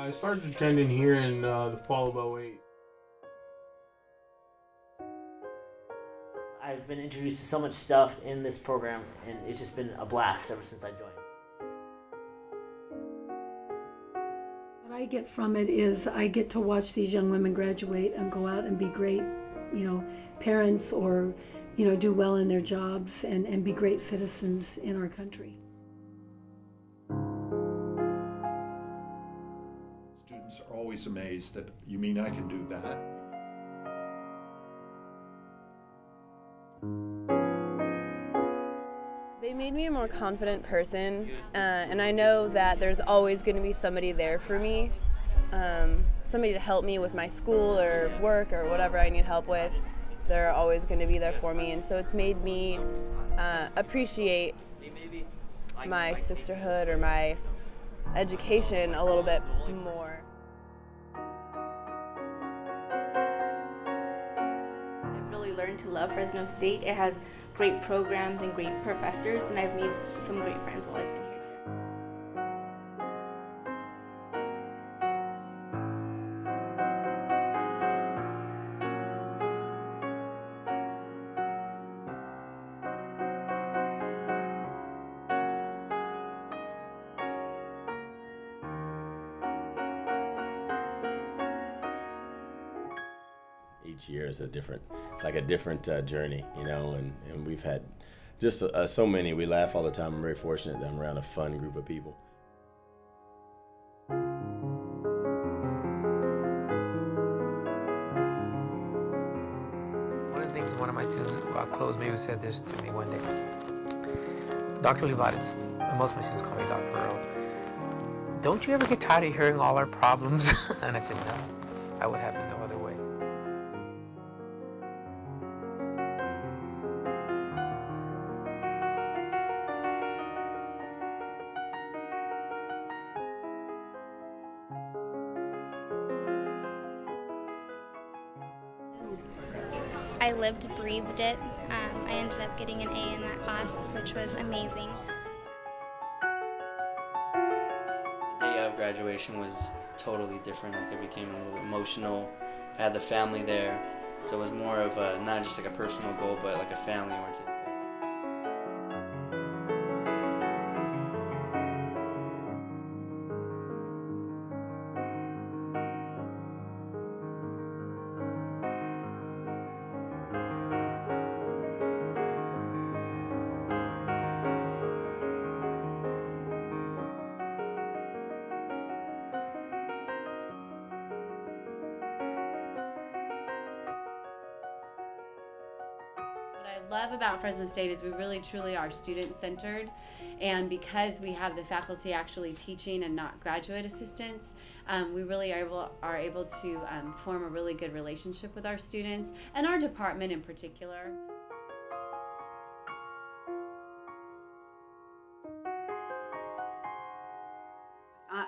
I started attending here in the fall of '08. I've been introduced to so much stuff in this program, and it's just been a blast ever since I joined. What I get from it is I get to watch these young women graduate and go out and be great, parents, or, do well in their jobs and be great citizens in our country. Students are always amazed that, you mean I can do that? They made me a more confident person, and I know that there's always going to be somebody there for me, somebody to help me with my school or work or whatever I need help with. They're always going to be there for me, and so it's made me appreciate my sisterhood or my education a little bit more. I've really learned to love Fresno State. It has great programs and great professors, and I've made some great friends while I've been here too. 'Each year is it's like a different journey, and we've had just so many. We laugh all the time. I'm very fortunate that I'm around a fun group of people. One of the things one of my students who got close maybe said this to me one day. Dr. Olivares, and most of my students call me Dr. Earl, don't you ever get tired of hearing all our problems? And I said, no, I would have it no other way. I lived, breathed it. I ended up getting an A in that class, which was amazing. The day of graduation was totally different. Like, it became a little emotional. I had the family there, so it was more of not just like a personal goal, but like a family-oriented goal. What I love about Fresno State is we really truly are student-centered, and because we have the faculty actually teaching and not graduate assistants, we really are able to form a really good relationship with our students and our department in particular.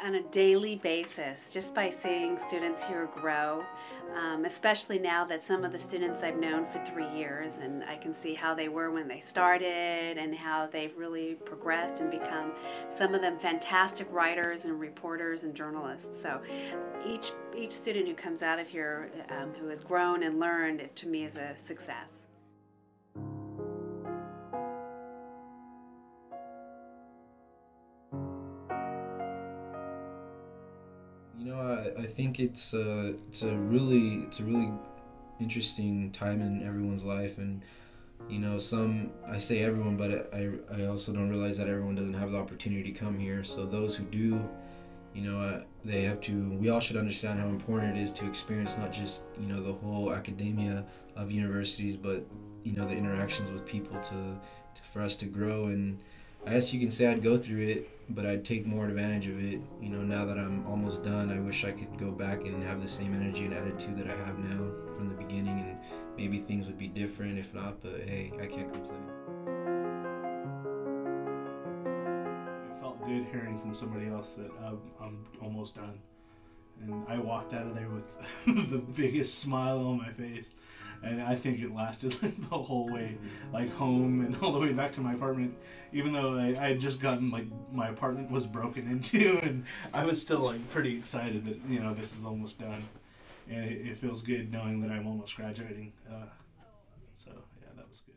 On a daily basis, just by seeing students here grow, especially now that some of the students I've known for 3 years, and I can see how they were when they started and how they've really progressed and become, some of them, fantastic writers and reporters and journalists. So each student who comes out of here who has grown and learned, to me, is a success. I think it's a really interesting time in everyone's life, and I say everyone, but I also don't realize that everyone doesn't have the opportunity to come here. So those who do, we all should understand how important it is to experience not just the whole academia of universities, but the interactions with people for us to grow. And I guess you can say I'd go through it, but I'd take more advantage of it. Now that I'm almost done, I wish I could go back and have the same energy and attitude that I have now from the beginning, and maybe things would be different if not, but hey, I can't complain. It felt good hearing from somebody else that I'm almost done. And I walked out of there with the biggest smile on my face. And I think it lasted like the whole way, like home and all the way back to my apartment. Even though I had just gotten, like, my apartment was broken into, and I was still, like, pretty excited that, you know, this is almost done. And it feels good knowing that I'm almost graduating. So, yeah, that was good.